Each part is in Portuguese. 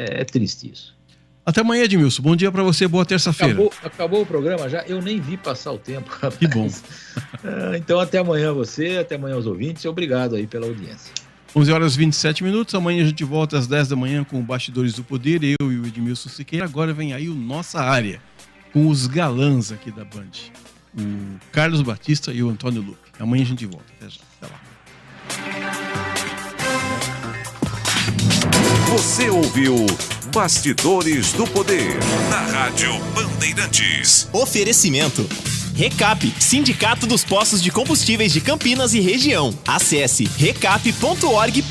É triste isso. Até amanhã, Edmilson. Bom dia para você, boa terça-feira. Acabou o programa já? Eu nem vi passar o tempo, rapaz. Que bom. Então até amanhã até amanhã os ouvintes. Obrigado aí pela audiência. 11h27. Amanhã a gente volta às 10 da manhã com o Bastidores do Poder, eu e o Edmilson Siqueira. Agora vem aí o Nossa Área, com os galãs aqui da Band. O Carlos Batista e o Antônio Lupe. Amanhã a gente volta. Até já. Até lá. Você ouviu Bastidores do Poder, na Rádio Bandeirantes. Oferecimento. Recap, Sindicato dos Postos de Combustíveis de Campinas e Região. Acesse recap.org.br.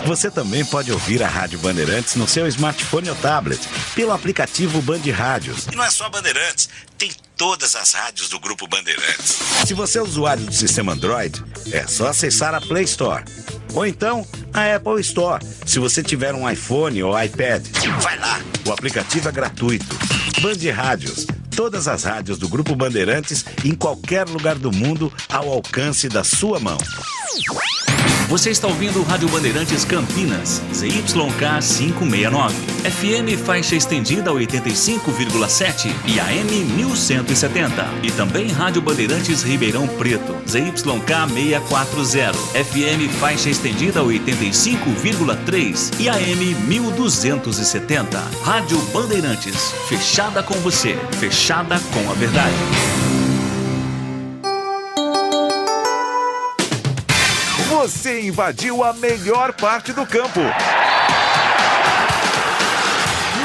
Você também pode ouvir a Rádio Bandeirantes no seu smartphone ou tablet, pelo aplicativo Band Rádios. E não é só Bandeirantes, tem todas as rádios do Grupo Bandeirantes. Se você é usuário do sistema Android, é só acessar a Play Store. Ou então, a Apple Store, se você tiver um iPhone ou iPad. Vai lá, o aplicativo é gratuito. Band Rádios, todas as rádios do Grupo Bandeirantes em qualquer lugar do mundo ao alcance da sua mão. Você está ouvindo Rádio Bandeirantes Campinas, ZYK 569, FM faixa estendida 85,7 e AM 1170. E também Rádio Bandeirantes Ribeirão Preto, ZYK 640, FM faixa estendida 85,3 e AM 1270. Rádio Bandeirantes, fechada com você, fechada com a verdade. Você invadiu a melhor parte do campo.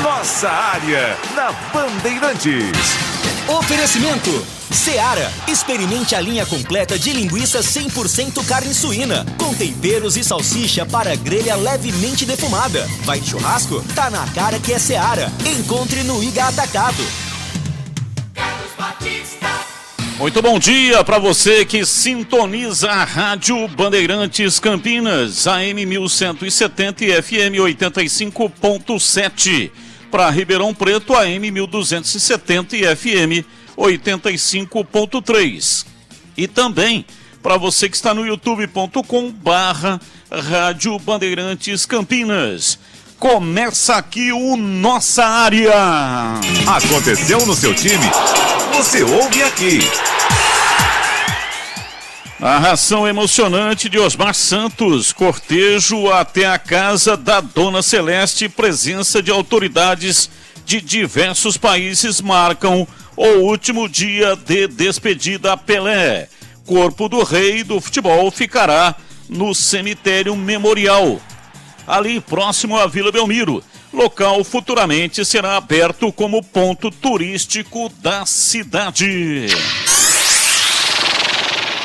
Nossa Área, na Bandeirantes. Oferecimento. Seara. Experimente a linha completa de linguiça 100% carne suína, com temperos e salsicha para grelha levemente defumada. Vai de churrasco? Tá na cara que é Seara. Encontre no Iga Atacado. Muito bom dia para você que sintoniza a Rádio Bandeirantes Campinas, AM 1170 e FM 85.7. Para Ribeirão Preto, AM 1270 e FM 85.3. E também para você que está no youtube.com/Rádio Bandeirantes Campinas. Começa aqui o Nossa Área. Aconteceu no seu time? Você ouve aqui. A ração emocionante de Osmar Santos, cortejo até a casa da Dona Celeste, presença de autoridades de diversos países marcam o último dia de despedida a Pelé. Corpo do rei do futebol ficará no cemitério memorial, ali próximo à Vila Belmiro. Local futuramente será aberto como ponto turístico da cidade.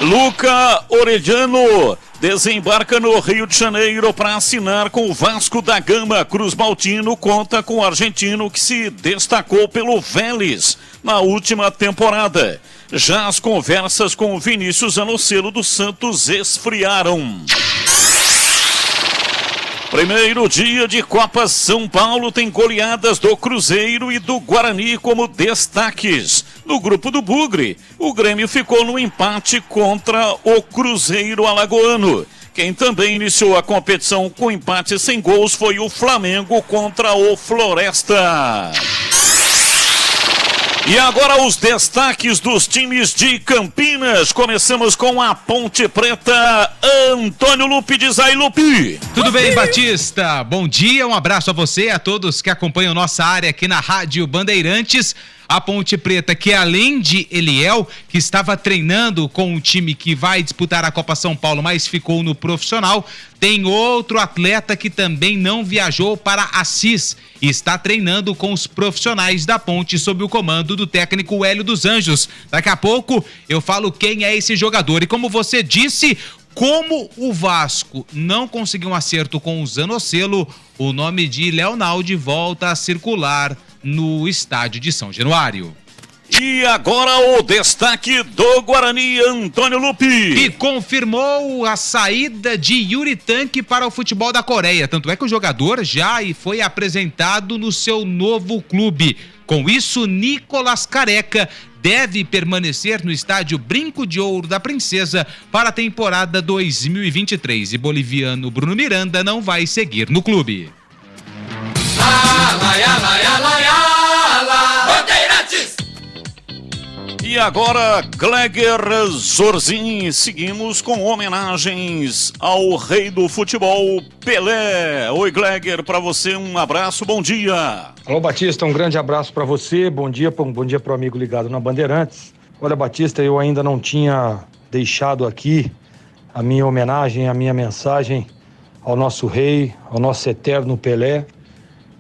Luca Orellano desembarca no Rio de Janeiro para assinar com o Vasco da Gama. Cruz Maltino conta com o argentino que se destacou pelo Vélez na última temporada. Já as conversas com o Vinícius Anocelo do Santos esfriaram. Primeiro dia de Copa São Paulo tem goleadas do Cruzeiro e do Guarani como destaques. No grupo do Bugre, o Grêmio ficou no empate contra o Cruzeiro Alagoano. Quem também iniciou a competição com empate sem gols foi o Flamengo contra o Floresta. E agora os destaques dos times de Campinas. Começamos com a Ponte Preta. Antônio Lupe, diz aí, Lupe. Tudo bem, Batista? Bom dia, um abraço a você e a todos que acompanham nossa área aqui na Rádio Bandeirantes. A Ponte Preta, que além de Eliel, que estava treinando com o time que vai disputar a Copa São Paulo, mas ficou no profissional, tem outro atleta que também não viajou para Assis e está treinando com os profissionais da Ponte sob o comando do técnico Hélio dos Anjos. Daqui a pouco eu falo quem é esse jogador. E como você disse, como o Vasco não conseguiu um acerto com o Zanocelo, o nome de Leonaldi volta a circular no estádio de São Januário. E agora o destaque do Guarani, Antônio Lupe. Que confirmou a saída de Yuri Tanque para o futebol da Coreia. Tanto é que o jogador já foi apresentado no seu novo clube. Com isso, Nicolas Careca deve permanecer no estádio Brinco de Ouro da Princesa para a temporada 2023. E boliviano Bruno Miranda não vai seguir no clube. E agora, Gleger Zorzin, seguimos com homenagens ao rei do futebol, Pelé. Oi, Gleger, para você um abraço, bom dia. Alô, Batista, um grande abraço para você, bom dia para o amigo ligado na Bandeirantes. Olha, Batista, eu ainda não tinha deixado aqui a minha homenagem, a minha mensagem ao nosso rei, ao nosso eterno Pelé.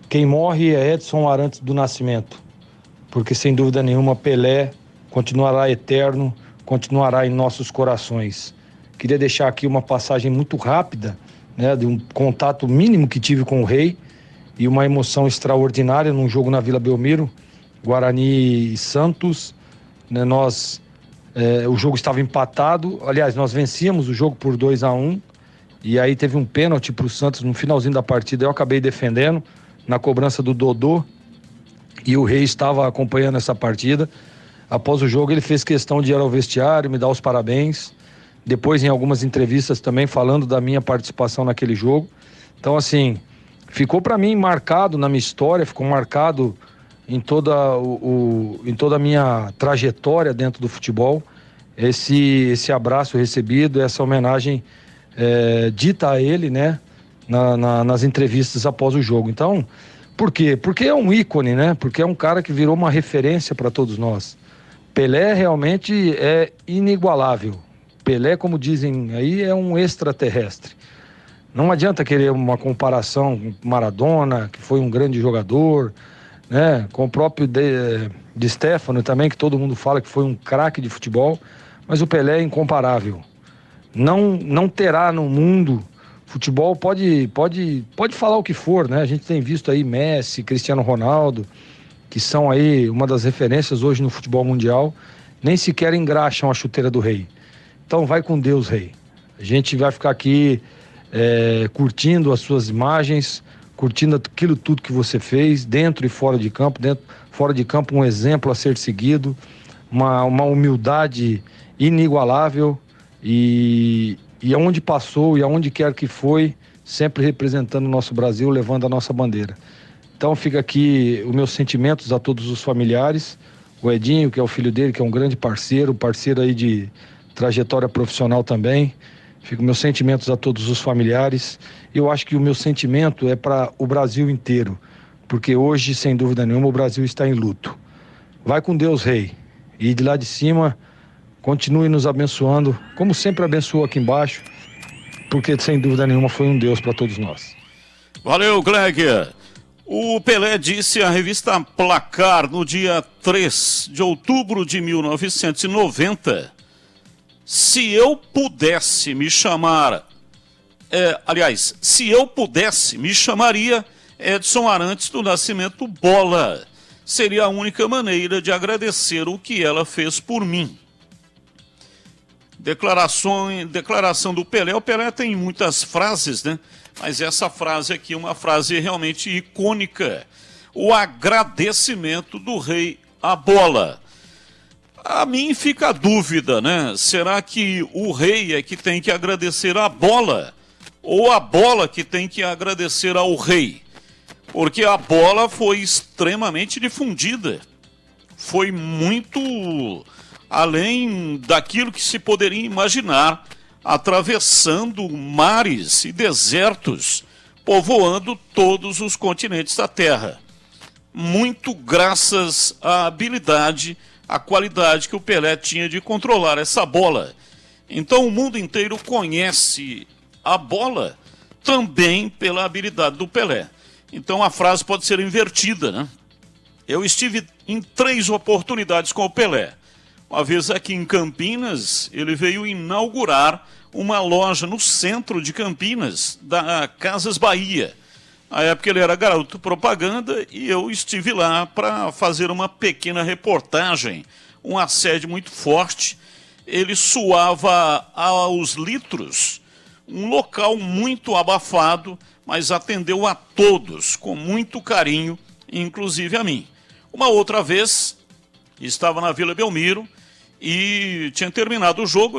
Quem morre é Edson Arantes do Nascimento, porque sem dúvida nenhuma Pelé continuará eterno, continuará em nossos corações. Queria deixar aqui uma passagem muito rápida, né, de um contato mínimo que tive com o rei e uma emoção extraordinária num jogo na Vila Belmiro, Guarani e Santos. Né, o jogo estava empatado, aliás, nós vencíamos o jogo por 2-1, e aí teve um pênalti para o Santos no finalzinho da partida. Eu acabei defendendo na cobrança do Dodô, e o rei estava acompanhando essa partida. Após o jogo ele fez questão de ir ao vestiário, me dar os parabéns, depois em algumas entrevistas também falando da minha participação naquele jogo. Então assim, ficou para mim marcado na minha história, ficou marcado em toda a minha trajetória dentro do futebol, esse abraço recebido, essa homenagem dita a ele, né, nas entrevistas após o jogo. Então, por quê? Porque é um ícone, né? Porque é um cara que virou uma referência para todos nós. Pelé realmente é inigualável. Pelé, como dizem aí, é um extraterrestre. Não adianta querer uma comparação com Maradona, que foi um grande jogador, né? Com o próprio Di Stéfano também, que todo mundo fala que foi um craque de futebol, mas o Pelé é incomparável. Não terá no mundo futebol, pode falar o que for, né? A gente tem visto aí Messi, Cristiano Ronaldo, que são aí uma das referências hoje no futebol mundial, nem sequer engraxam a chuteira do rei. Então vai com Deus, rei. A gente vai ficar aqui curtindo as suas imagens, curtindo aquilo tudo que você fez, dentro e fora de campo. Fora de campo, um exemplo a ser seguido, uma humildade inigualável, e aonde passou e aonde quer que foi, sempre representando o nosso Brasil, levando a nossa bandeira. Então fica aqui os meus sentimentos a todos os familiares, o Edinho, que é o filho dele, que é um grande parceiro aí de trajetória profissional também. Fica meus sentimentos a todos os familiares. Eu acho que o meu sentimento é para o Brasil inteiro, porque hoje, sem dúvida nenhuma, o Brasil está em luto. Vai com Deus, rei, e de lá de cima, continue nos abençoando, como sempre abençoou aqui embaixo, porque sem dúvida nenhuma foi um Deus para todos nós. Valeu, Gleger. O Pelé disse à revista Placar, no dia 3 de outubro de 1990, se eu pudesse me chamar, se eu pudesse, me chamaria Edson Arantes do Nascimento Bola. Seria a única maneira de agradecer o que ela fez por mim. Declaração do Pelé. O Pelé tem muitas frases, né? Mas essa frase aqui é uma frase realmente icônica. O agradecimento do rei à bola. A mim fica a dúvida, né? Será que o rei é que tem que agradecer à bola? Ou a bola que tem que agradecer ao rei? Porque a bola foi extremamente difundida. Foi muito além daquilo que se poderia imaginar, atravessando mares e desertos, povoando todos os continentes da Terra. Muito graças à habilidade, à qualidade que o Pelé tinha de controlar essa bola. Então o mundo inteiro conhece a bola também pela habilidade do Pelé. Então a frase pode ser invertida, né? Eu estive em 3 oportunidades com o Pelé. Uma vez aqui em Campinas, ele veio inaugurar uma loja no centro de Campinas, da Casas Bahia. Na época ele era garoto propaganda e eu estive lá para fazer uma pequena reportagem, um assédio muito forte. Ele suava aos litros, um local muito abafado, mas atendeu a todos com muito carinho, inclusive a mim. Uma outra vez, estava na Vila Belmiro e tinha terminado o jogo,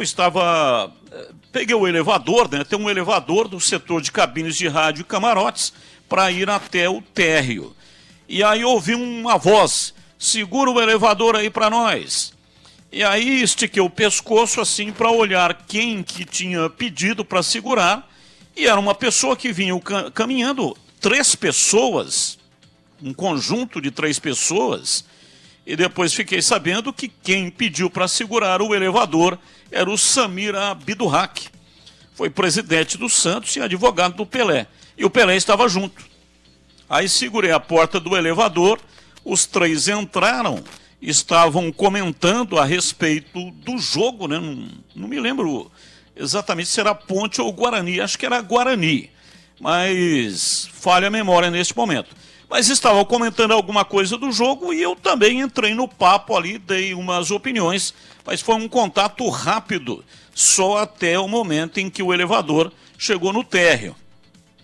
peguei o elevador, né? Tem um elevador do setor de cabines de rádio e camarotes, para ir até o térreo. E aí ouvi uma voz: segura o elevador aí para nós. E aí estiquei o pescoço assim para olhar quem que tinha pedido para segurar. E era uma pessoa que vinha caminhando, 3 pessoas, um conjunto de 3 pessoas. E depois fiquei sabendo que quem pediu para segurar o elevador era o Samir Abdurrak. Foi presidente do Santos e advogado do Pelé. E o Pelé estava junto. Aí segurei a porta do elevador, os 3 entraram, estavam comentando a respeito do jogo, né? Não me lembro exatamente se era Ponte ou Guarani, acho que era Guarani, mas falha a memória neste momento. Mas estavam comentando alguma coisa do jogo e eu também entrei no papo ali, dei umas opiniões, mas foi um contato rápido, só até o momento em que o elevador chegou no térreo.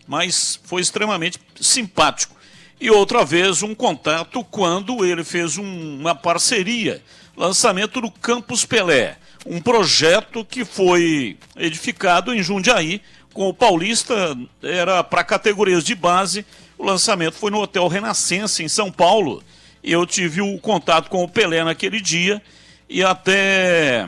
Mas foi extremamente simpático. E outra vez um contato quando ele fez uma parceria, lançamento do Campus Pelé, um projeto que foi edificado em Jundiaí, com o Paulista, era para categorias de base. O lançamento foi no Hotel Renascença, em São Paulo, e eu tive o contato com o Pelé naquele dia, e até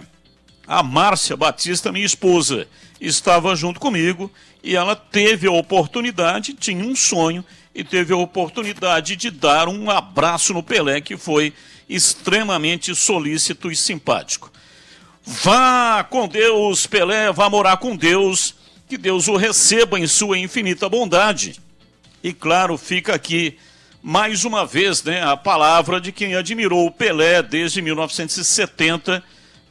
a Márcia Batista, minha esposa, estava junto comigo, e ela teve a oportunidade, tinha um sonho, e teve a oportunidade de dar um abraço no Pelé, que foi extremamente solícito e simpático. Vá com Deus, Pelé, vá morar com Deus, que Deus o receba em sua infinita bondade. E claro, fica aqui mais uma vez, né, a palavra de quem admirou o Pelé desde 1970.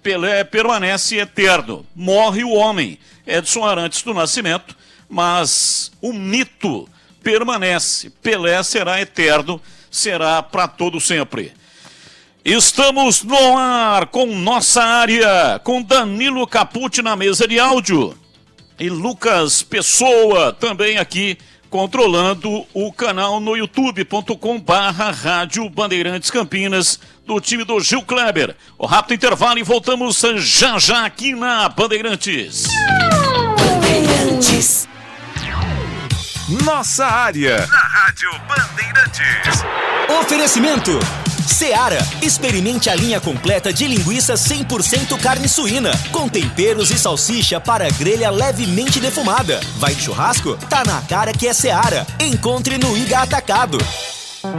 Pelé permanece eterno, morre o homem, Edson Arantes do Nascimento, mas o mito permanece. Pelé será eterno, será para todo sempre. Estamos no ar com Nossa Área, com Danilo Capucci na mesa de áudio e Lucas Pessoa também aqui controlando o canal no youtube.com/Rádio Bandeirantes Campinas, do time do Gil Kleber. O rápido intervalo e voltamos já já aqui na Bandeirantes. Bandeirantes. Nossa Área, na Rádio Bandeirantes. Oferecimento Seara, experimente a linha completa de linguiça 100% carne suína, com temperos e salsicha para grelha levemente defumada. Vai de churrasco? Tá na cara que é Seara. Encontre no Iga Atacado.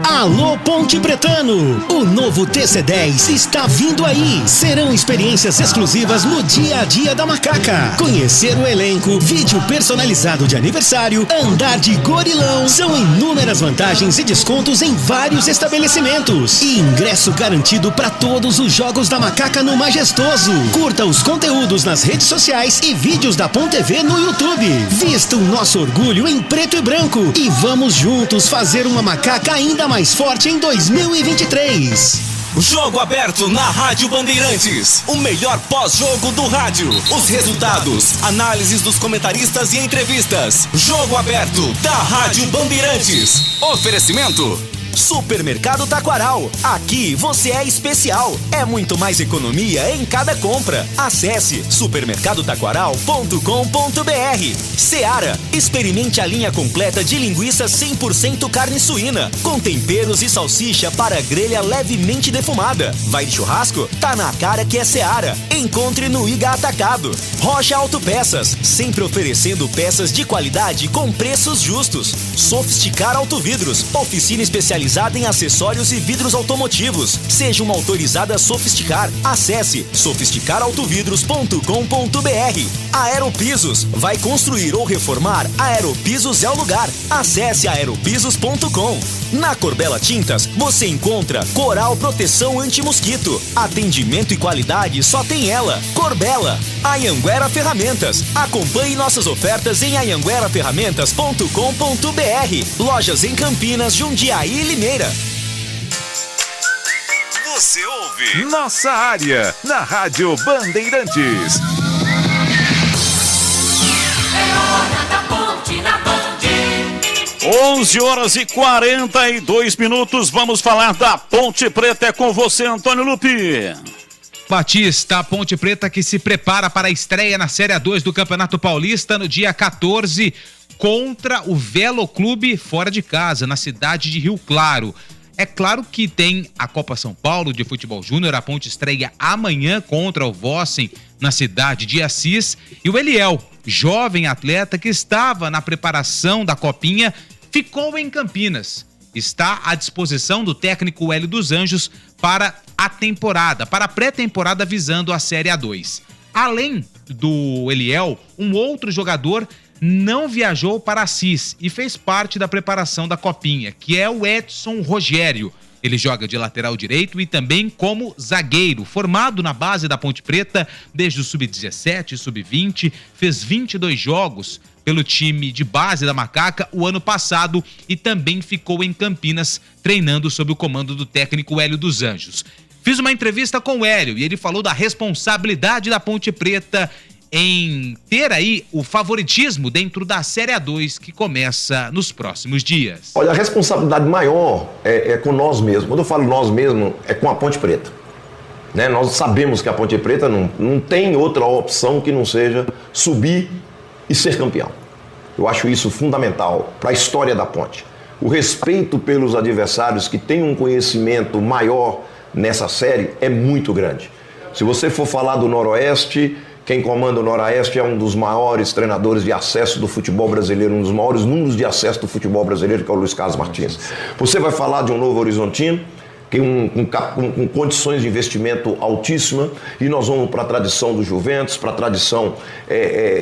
Alô Ponte Pretano, o novo TC10 está vindo aí. Serão experiências exclusivas no dia a dia da Macaca. Conhecer o elenco, vídeo personalizado de aniversário, andar de gorilão. São inúmeras vantagens e descontos em vários estabelecimentos. E ingresso garantido para todos os jogos da Macaca no Majestoso. Curta os conteúdos nas redes sociais e vídeos da Ponte TV no YouTube. Vista o nosso orgulho em preto e branco e vamos juntos fazer uma Macaca ainda mais forte em 2023. Jogo aberto na Rádio Bandeirantes. O melhor pós-jogo do rádio. Os resultados, análises dos comentaristas e entrevistas. Jogo aberto da Rádio Bandeirantes. Oferecimento Supermercado Taquaral. Aqui você é especial. É muito mais economia em cada compra. Acesse supermercadotaquaral.com.br. Seara, experimente a linha completa de linguiça 100% carne suína, com temperos e salsicha para grelha levemente defumada. Vai de churrasco? Tá na cara que é Seara. Encontre no Iga Atacado. Rocha Autopeças, sempre oferecendo peças de qualidade com preços justos. Sofisticar Autovidros, oficina especializada em acessórios e vidros automotivos. Seja uma autorizada Sofisticar. Acesse sofisticarautovidros.com.br. Aeropisos, vai construir ou reformar? Aeropisos é o lugar. Acesse aeropisos.com. Na Corbela Tintas, você encontra Coral Proteção Anti-Mosquito. Atendimento e qualidade só tem ela. Corbela. Anhanguera Ferramentas. Acompanhe nossas ofertas em anhangueraferramentas.com.br. Lojas em Campinas, Jundiaí e Limeira. Você ouve Nossa Área, na Rádio Bandeirantes. É hora da Ponte na Band. 11h42. Vamos falar da Ponte Preta. É com você, Antônio Lupi. Batista, a Ponte Preta que se prepara para a estreia na Série A2 do Campeonato Paulista no dia 14. contra o Veloclube fora de casa, na cidade de Rio Claro. É claro que tem a Copa São Paulo de Futebol Júnior, a Ponte estreia amanhã contra o Vossen, na cidade de Assis, e o Eliel, jovem atleta que estava na preparação da Copinha, ficou em Campinas. Está à disposição do técnico Hélio dos Anjos para a temporada, para a pré-temporada visando a Série A2. Além do Eliel, um outro jogador não viajou para Assis e fez parte da preparação da Copinha, que é o Edson Rogério. Ele joga de lateral direito e também como zagueiro, formado na base da Ponte Preta desde o Sub-17 e Sub-20, fez 22 jogos pelo time de base da Macaca o ano passado e também ficou em Campinas treinando sob o comando do técnico Hélio dos Anjos. Fiz uma entrevista com o Hélio e ele falou da responsabilidade da Ponte Preta em ter aí o favoritismo dentro da Série A2 que começa nos próximos dias. Olha, a responsabilidade maior é com nós mesmos. Quando eu falo nós mesmos, é com a Ponte Preta. Né? Nós sabemos que a Ponte Preta não tem outra opção que não seja subir e ser campeão. Eu acho isso fundamental para a história da Ponte. O respeito pelos adversários que têm um conhecimento maior nessa série é muito grande. Se você for falar do Noroeste, quem comanda o Noroeste é um dos maiores treinadores de acesso do futebol brasileiro, um dos maiores números de acesso do futebol brasileiro, que é o Luiz Carlos Martins. Você vai falar de um Novo Horizontino, que com condições de investimento altíssima, e nós vamos para a tradição do Juventus, para a tradição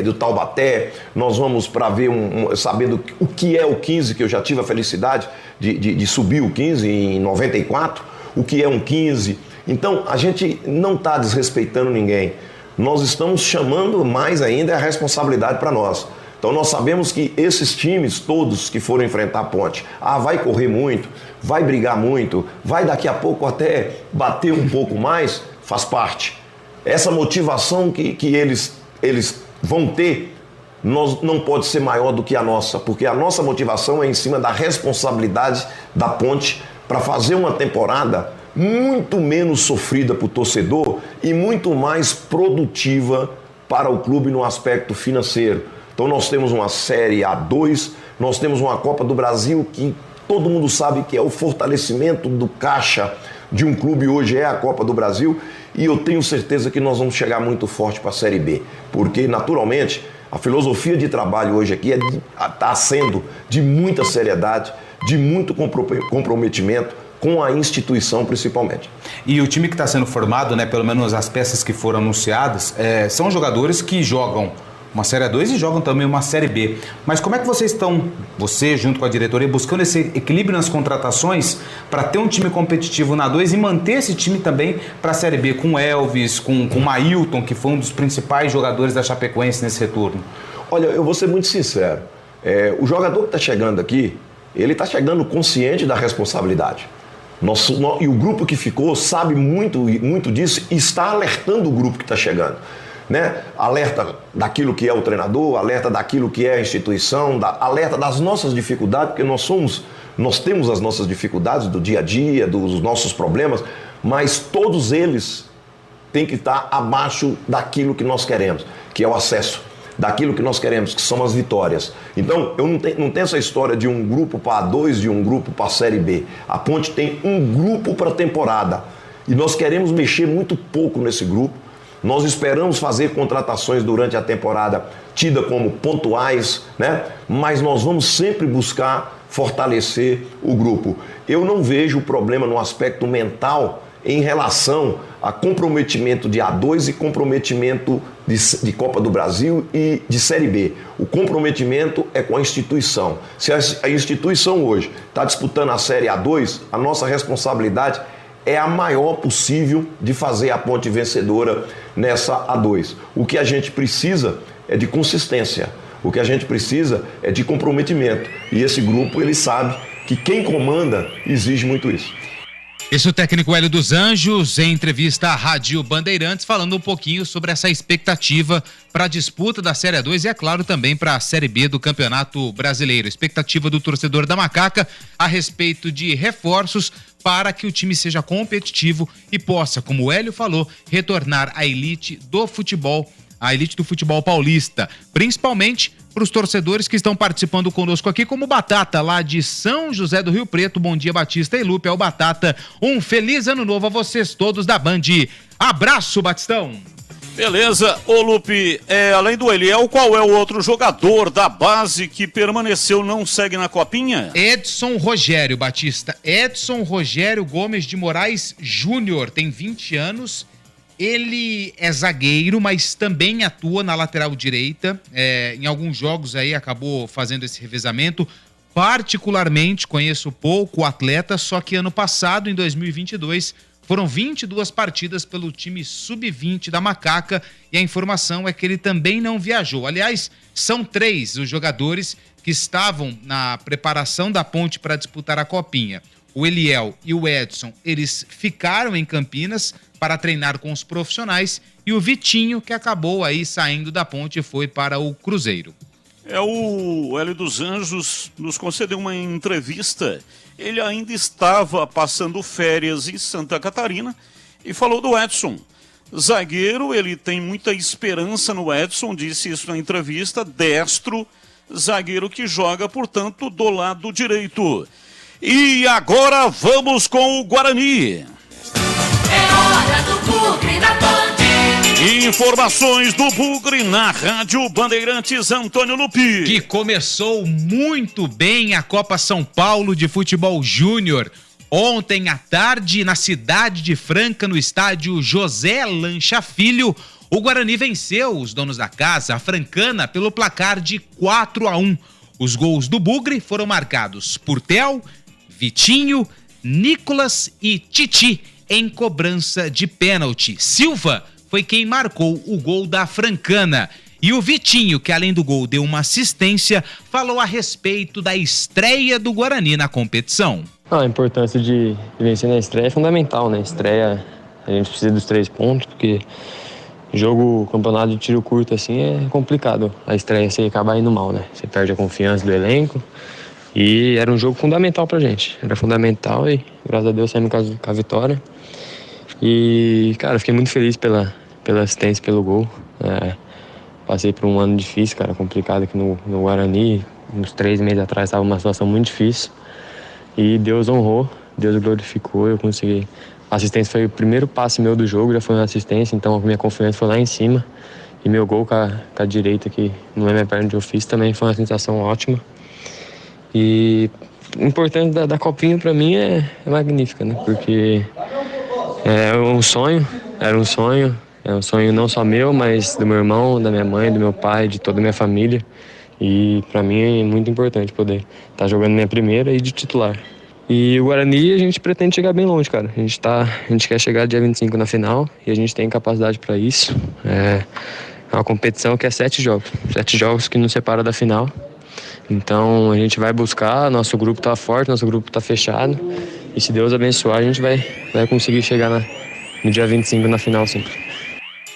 do Taubaté, nós vamos para ver, sabendo o que é o 15, que eu já tive a felicidade de subir o 15 em 94, o que é um 15. Então, a gente não está desrespeitando ninguém. Nós estamos chamando mais ainda a responsabilidade para nós. Então nós sabemos que esses times todos que foram enfrentar a Ponte, vai correr muito, vai brigar muito, vai daqui a pouco até bater um pouco mais, faz parte. Essa motivação que eles vão ter não pode ser maior do que a nossa, porque a nossa motivação é em cima da responsabilidade da Ponte para fazer uma temporada muito menos sofrida para o torcedor e muito mais produtiva para o clube no aspecto financeiro. Então nós temos uma Série A2, nós temos uma Copa do Brasil que todo mundo sabe que é o fortalecimento do caixa de um clube hoje, é a Copa do Brasil, e eu tenho certeza que nós vamos chegar muito forte para a Série B, porque naturalmente a filosofia de trabalho hoje aqui está sendo de muita seriedade, de muito comprometimento, com a instituição principalmente. E o time que está sendo formado, né, pelo menos as peças que foram anunciadas, são jogadores que jogam uma Série A2 e jogam também uma Série B. Mas como é que vocês estão, você junto com a diretoria, buscando esse equilíbrio nas contratações para ter um time competitivo na A2 e manter esse time também para a Série B, com Elvis, com Mailton, que foi um dos principais jogadores da Chapecoense nesse retorno? Olha, eu vou ser muito sincero. O jogador que está chegando aqui, ele está chegando consciente da responsabilidade. E o grupo que ficou sabe muito disso e está alertando o grupo que está chegando. Né? Alerta daquilo que é o treinador, alerta daquilo que é a instituição, alerta das nossas dificuldades, porque nós temos as nossas dificuldades do dia a dia, dos nossos problemas, mas todos eles têm que estar abaixo daquilo que nós queremos, que é o acesso. Daquilo que nós queremos, que são as vitórias. Então, eu não tenho essa história de um grupo para A2, de um grupo para a Série B. A Ponte tem um grupo para a temporada. E nós queremos mexer muito pouco nesse grupo. Nós esperamos fazer contratações durante a temporada tida como pontuais, né? Mas nós vamos sempre buscar fortalecer o grupo. Eu não vejo problema no aspecto mental em relação a comprometimento de A2 e comprometimento de Copa do Brasil e de Série B. O comprometimento é com a instituição. Se a instituição hoje está disputando a Série A2, a nossa responsabilidade é a maior possível de fazer a Ponte vencedora nessa A2. O que a gente precisa é de consistência. O que a gente precisa é de comprometimento. E esse grupo, ele sabe que quem comanda exige muito isso. Esse é o técnico Hélio dos Anjos, em entrevista à Rádio Bandeirantes, falando um pouquinho sobre essa expectativa para a disputa da Série A2 e, é claro, também para a Série B do Campeonato Brasileiro. Expectativa do torcedor da Macaca a respeito de reforços para que o time seja competitivo e possa, como o Hélio falou, retornar à elite do futebol paulista, principalmente para os torcedores que estão participando conosco aqui, como o Batata, lá de São José do Rio Preto. Bom dia, Batista e Lupe. É o Batata. Um feliz ano novo a vocês todos da Band. Abraço, Batistão. Beleza. Ô, Lupe, além do Eliel, qual é o outro jogador da base que permaneceu, não segue na copinha? Edson Rogério, Batista. Edson Rogério Gomes de Moraes Júnior, tem 20 anos. Ele é zagueiro, mas também atua na lateral direita. Em alguns jogos aí acabou fazendo esse revezamento. Particularmente, conheço pouco o atleta, só que ano passado, em 2022, foram 22 partidas pelo time sub-20 da Macaca e a informação é que ele também não viajou. Aliás, são 3 os jogadores que estavam na preparação da Ponte para disputar a Copinha. O Eliel e o Edson, eles ficaram em Campinas para treinar com os profissionais e o Vitinho, que acabou aí saindo da Ponte, foi para o Cruzeiro. O Hélio dos Anjos nos concedeu uma entrevista. Ele ainda estava passando férias em Santa Catarina e falou do Edson. Zagueiro, ele tem muita esperança no Edson, disse isso na entrevista, destro, zagueiro que joga, portanto, do lado direito. E agora vamos com o Guarani. É hora do Bugre na Band. Informações do Bugre na Rádio Bandeirantes, Antônio Lupi. Que começou muito bem a Copa São Paulo de Futebol Júnior. Ontem à tarde, na cidade de Franca, no estádio José Lancha Filho, o Guarani venceu os donos da casa, a Francana, pelo placar de 4-1. Os gols do Bugre foram marcados por Theo, Vitinho, Nicolas e Titi em cobrança de pênalti. Silva foi quem marcou o gol da Francana. E o Vitinho, que além do gol deu uma assistência, falou a respeito da estreia do Guarani na competição. A importância de vencer na estreia é fundamental, né? Estreia, a gente precisa dos 3 pontos, porque campeonato de tiro curto assim é complicado. A estreia você acaba indo mal, né? Você perde a confiança do elenco. E era um jogo fundamental pra gente. Era fundamental e, graças a Deus, saímos com a vitória. E, cara, fiquei muito feliz pela assistência, pelo gol. Passei por um ano difícil, cara, complicado aqui no Guarani. Uns 3 meses atrás estava uma situação muito difícil. E Deus honrou, Deus glorificou, eu consegui. A assistência foi o primeiro passe meu do jogo, já foi uma assistência, então a minha confiança foi lá em cima. E meu gol com a direita, que não é minha perna de ofício, também foi uma sensação ótima. E o importante da Copinha pra mim é magnífica, né? Porque era um sonho não só meu, mas do meu irmão, da minha mãe, do meu pai, de toda a minha família. E pra mim é muito importante poder estar jogando minha primeira e de titular. E o Guarani, a gente pretende chegar bem longe, cara. A gente quer chegar dia 25 na final e a gente tem capacidade para isso. É uma competição que é 7 jogos. 7 jogos que nos separa da final. Então a gente vai buscar, nosso grupo tá forte, nosso grupo tá fechado. E se Deus abençoar, a gente vai conseguir chegar no dia 25 na final, sim.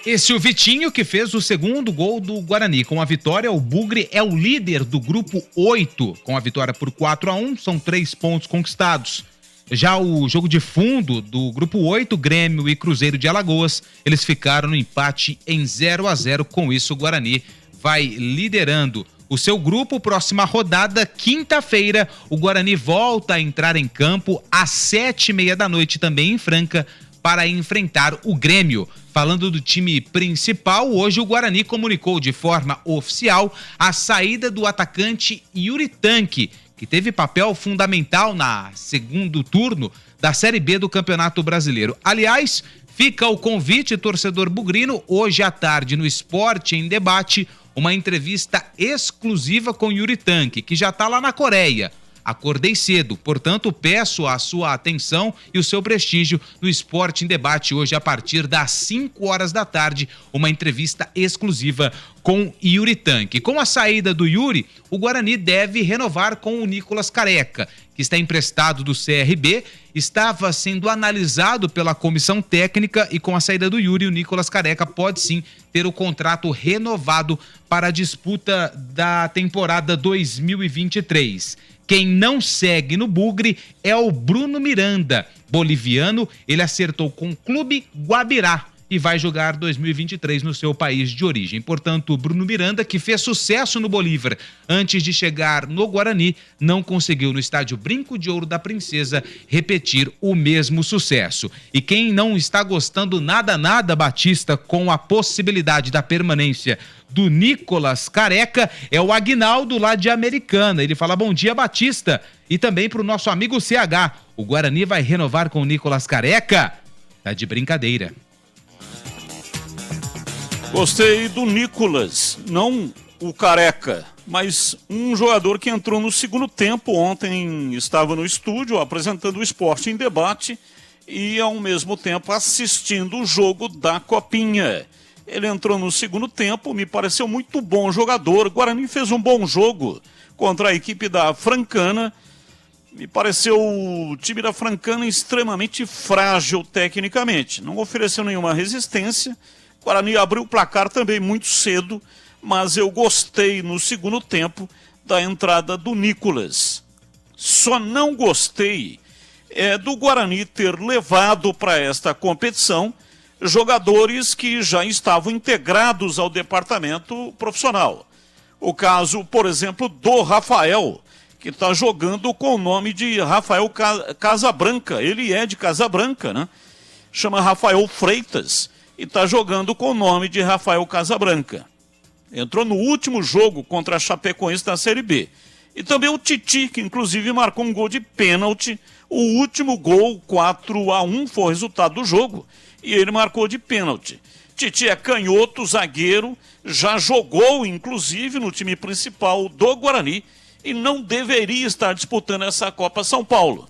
Esse é o Vitinho, que fez o segundo gol do Guarani. Com a vitória, o Bugre é o líder do grupo 8. Com a vitória por 4-1, são 3 pontos conquistados. Já o jogo de fundo do grupo 8, Grêmio e Cruzeiro de Alagoas, eles ficaram no empate em 0-0. Com isso, o Guarani vai liderando o seu grupo. Próxima rodada, quinta-feira, o Guarani volta a entrar em campo às 7h30 da noite, também em Franca, para enfrentar o Grêmio. Falando do time principal, hoje o Guarani comunicou de forma oficial a saída do atacante Yuri Tanque, que teve papel fundamental na segundo turno da Série B do Campeonato Brasileiro. Aliás, fica o convite, torcedor bugrino, hoje à tarde no Esporte em Debate, uma entrevista exclusiva com Yuri Tanque, que já está lá na Coreia. Acordei cedo, portanto peço a sua atenção e o seu prestígio no Esporte em Debate hoje a partir das 5 horas da tarde, uma entrevista exclusiva com Yuri Tanque. Com a saída do Yuri, o Guarani deve renovar com o Nicolas Careca, que está emprestado do CRB, estava sendo analisado pela comissão técnica e com a saída do Yuri, o Nicolas Careca pode sim ter o contrato renovado para a disputa da temporada 2023. Quem não segue no Bugre é o Bruno Miranda, boliviano. Ele acertou com o Clube Guabirá e vai jogar 2023 no seu país de origem. Portanto, Bruno Miranda, que fez sucesso no Bolívar antes de chegar no Guarani, não conseguiu no estádio Brinco de Ouro da Princesa repetir o mesmo sucesso. E quem não está gostando nada, Batista, com a possibilidade da permanência do Nicolas Careca é o Aguinaldo lá de Americana. Ele fala: bom dia, Batista, e também para o nosso amigo CH. O Guarani vai renovar com o Nicolas Careca? Tá de brincadeira. Gostei do Nicolas, não o Careca, mas um jogador que entrou no segundo tempo. Ontem estava no estúdio apresentando o Esporte em Debate e ao mesmo tempo assistindo o jogo da Copinha. Ele entrou no segundo tempo, me pareceu muito bom jogador. O Guarani fez um bom jogo contra a equipe da Francana. Me pareceu o time da Francana extremamente frágil tecnicamente. Não ofereceu nenhuma resistência. O Guarani abriu o placar também muito cedo, mas eu gostei no segundo tempo da entrada do Nicolas. Só não gostei do Guarani ter levado para esta competição jogadores que já estavam integrados ao departamento profissional. O caso, por exemplo, do Rafael, que está jogando com o nome de Rafael Casabranca. Ele é de Casabranca, né? Chama Rafael Freitas e está jogando com o nome de Rafael Casabranca. Entrou no último jogo contra a Chapecoense da Série B. E também o Titi, que inclusive marcou um gol de pênalti. O último gol, 4-1, foi o resultado do jogo. E ele marcou de pênalti. Titi é canhoto, zagueiro, já jogou inclusive no time principal do Guarani e não deveria estar disputando essa Copa São Paulo.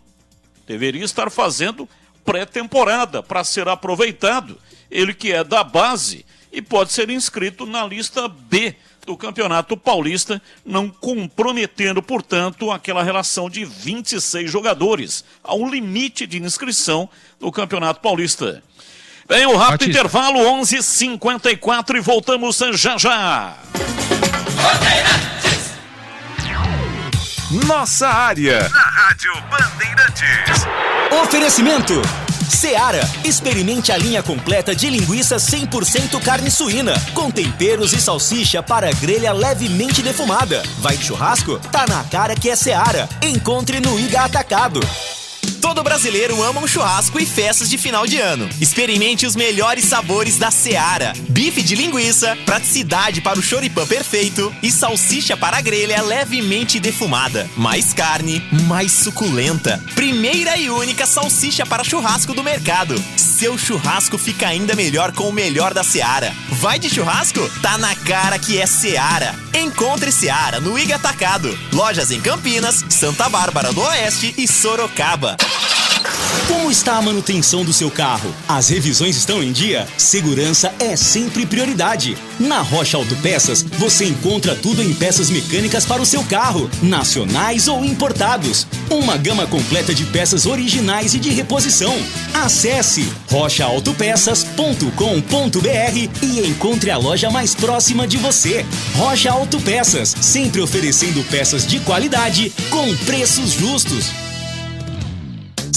Deveria estar fazendo pré-temporada para ser aproveitado. Ele que é da base e pode ser inscrito na lista B do Campeonato Paulista, não comprometendo, portanto, aquela relação de 26 jogadores. Há um limite de inscrição no Campeonato Paulista. Bem, o rápido intervalo, 11h54 e voltamos já já. Nossa área, na Rádio Bandeirantes. Oferecimento Seara, experimente a linha completa de linguiça 100% carne suína, com temperos e salsicha para grelha levemente defumada. Vai de churrasco? Tá na cara que é Seara. Encontre no Iga Atacado. Todo brasileiro ama um churrasco e festas de final de ano. Experimente os melhores sabores da Seara. Bife de linguiça, praticidade para o choripã perfeito e salsicha para a grelha levemente defumada. Mais carne, mais suculenta. Primeira e única salsicha para churrasco do mercado. Seu churrasco fica ainda melhor com o melhor da Seara. Vai de churrasco? Tá na cara que é Seara. Encontre Seara no Iga Atacado. Lojas em Campinas, Santa Bárbara do Oeste e Sorocaba. Como está a manutenção do seu carro? As revisões estão em dia? Segurança é sempre prioridade. Na Rocha Autopeças, você encontra tudo em peças mecânicas para o seu carro, nacionais ou importados. Uma gama completa de peças originais e de reposição. Acesse rochaautopeças.com.br e encontre a loja mais próxima de você. Rocha Autopeças, sempre oferecendo peças de qualidade com preços justos.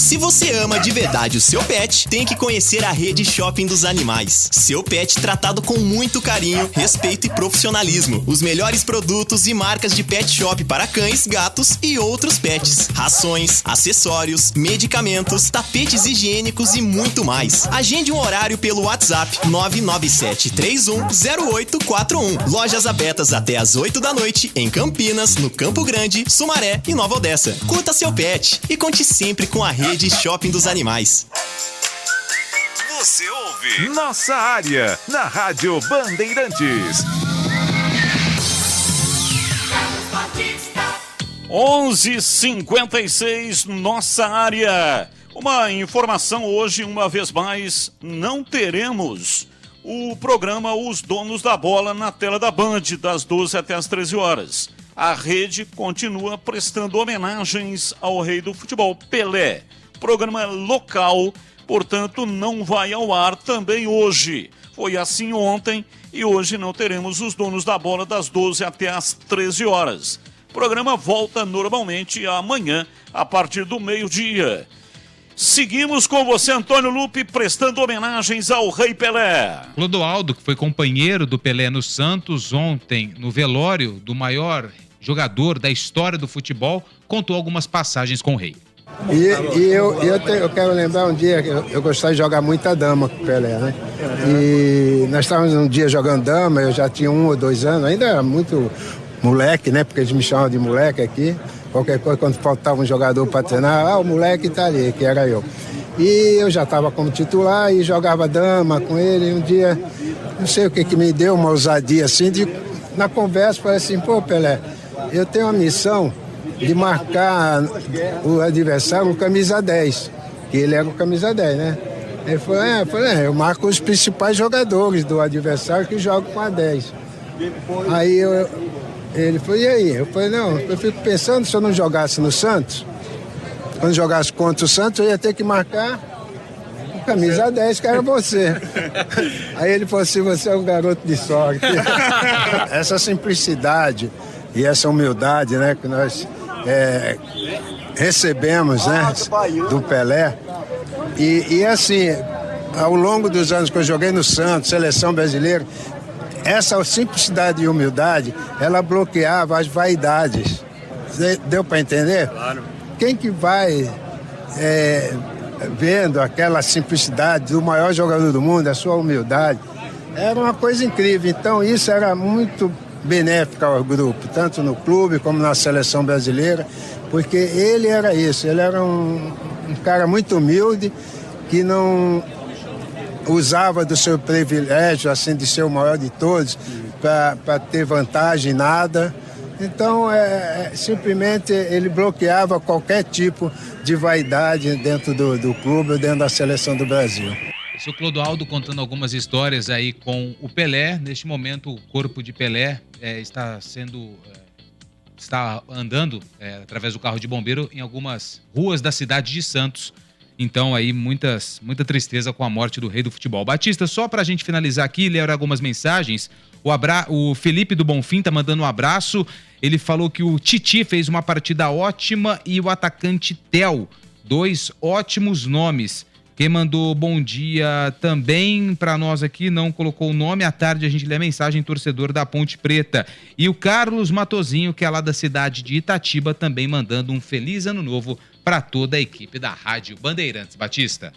Se você ama de verdade o seu pet, tem que conhecer a Rede Shopping dos Animais. Seu pet tratado com muito carinho, respeito e profissionalismo. Os melhores produtos e marcas de pet shop para cães, gatos e outros pets. Rações, acessórios, medicamentos, tapetes higiênicos e muito mais. Agende um horário pelo WhatsApp 997310841. Lojas abertas até às 8 da noite em Campinas, no Campo Grande, Sumaré e Nova Odessa. Curta seu pet e conte sempre com a Rede Shopping dos Animais. Você ouve Nossa Área, na Rádio Bandeirantes. 11h56, Nossa Área. Uma informação hoje, uma vez mais, não teremos o programa Os Donos da Bola na tela da Band, das 12 até as 13 horas. A rede continua prestando homenagens ao rei do futebol, Pelé. Programa local, portanto, não vai ao ar também hoje. Foi assim ontem e hoje não teremos Os Donos da Bola das 12 até as 13 horas. O programa volta normalmente amanhã, a partir do meio-dia. Seguimos com você, Antônio Lupe, prestando homenagens ao Rei Pelé. Clodoaldo, que foi companheiro do Pelé no Santos, ontem, no velório do maior jogador da história do futebol, contou algumas passagens com o Rei. Eu quero lembrar um dia que eu gostava de jogar muita dama com o Pelé, né? E nós estávamos um dia jogando dama, eu já tinha 1 ou 2 anos, ainda era muito moleque, né? Porque eles me chamam de moleque aqui. Qualquer coisa, quando faltava um jogador para treinar, o moleque tá ali, que era eu. E eu já estava como titular e jogava dama com ele. E um dia, não sei o que me deu, uma ousadia assim, na conversa, falei assim, pô, Pelé, eu tenho a missão de marcar o adversário com camisa 10, que ele era o camisa 10, né? Ele falou, eu marco os principais jogadores do adversário que jogam com a 10. Aí ele falou, e aí? Eu falei, não, eu fico pensando, se eu não jogasse no Santos, quando jogasse contra o Santos, eu ia ter que marcar o camisa 10, que era você. Aí ele falou assim, você é um garoto de sorte. Essa simplicidade e essa humildade, né, que nós recebemos, né, do Pelé. E assim, ao longo dos anos que eu joguei no Santos, seleção brasileira, essa simplicidade e humildade, ela bloqueava as vaidades. Deu para entender? Claro. Quem que vai vendo aquela simplicidade do maior jogador do mundo, a sua humildade, era uma coisa incrível. Então isso era muito benéfico ao grupo, tanto no clube como na seleção brasileira, porque ele era isso, ele era um cara muito humilde, que não usava do seu privilégio, assim, de ser o maior de todos, para ter vantagem, nada. Então, simplesmente ele bloqueava qualquer tipo de vaidade dentro do clube, dentro da seleção do Brasil. Esse é o Clodoaldo contando algumas histórias aí com o Pelé. Neste momento, o corpo de Pelé está andando através do carro de bombeiro em algumas ruas da cidade de Santos. Então aí muita tristeza com a morte do rei do futebol. Batista, só pra gente finalizar aqui, ler algumas mensagens. O Felipe do Bonfim tá mandando um abraço. Ele falou que o Titi fez uma partida ótima e o atacante Theo, 2 ótimos nomes. Quem mandou bom dia também para nós aqui, não colocou o nome. À tarde a gente lê a mensagem, torcedor da Ponte Preta. E o Carlos Matozinho, que é lá da cidade de Itatiba, também mandando um feliz ano novo para toda a equipe da Rádio Bandeirantes. Batista.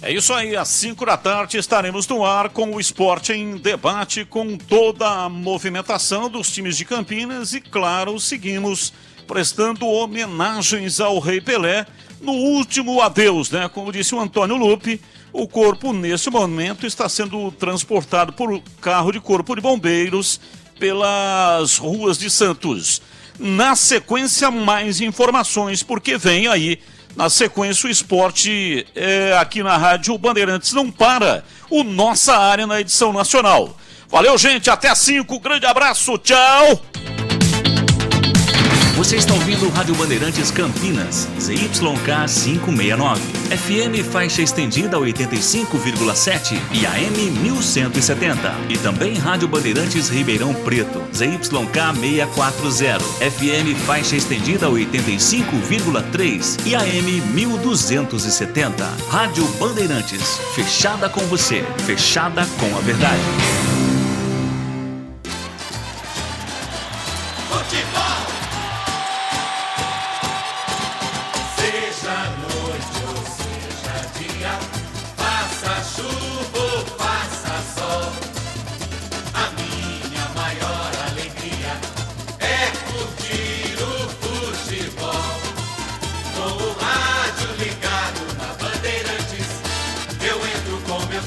É isso aí, às 5 da tarde estaremos no ar com o Esporte em Debate, com toda a movimentação dos times de Campinas e, claro, seguimos prestando homenagens ao Rei Pelé no último adeus, né? Como disse o Antônio Lupe, o corpo nesse momento está sendo transportado por carro de corpo de bombeiros pelas ruas de Santos. Na sequência, mais informações, porque vem aí, na sequência, o esporte aqui na Rádio Bandeirantes não para. O Nossa Área na edição nacional. Valeu, gente, até às 5, grande abraço, tchau! Você está ouvindo o Rádio Bandeirantes Campinas, ZYK 569, FM faixa estendida 85,7 e AM 1170. E também Rádio Bandeirantes Ribeirão Preto, ZYK 640, FM faixa estendida 85,3 e AM 1270. Rádio Bandeirantes, fechada com você, fechada com a verdade.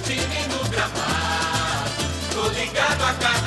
Time no gramado, tô ligado a cada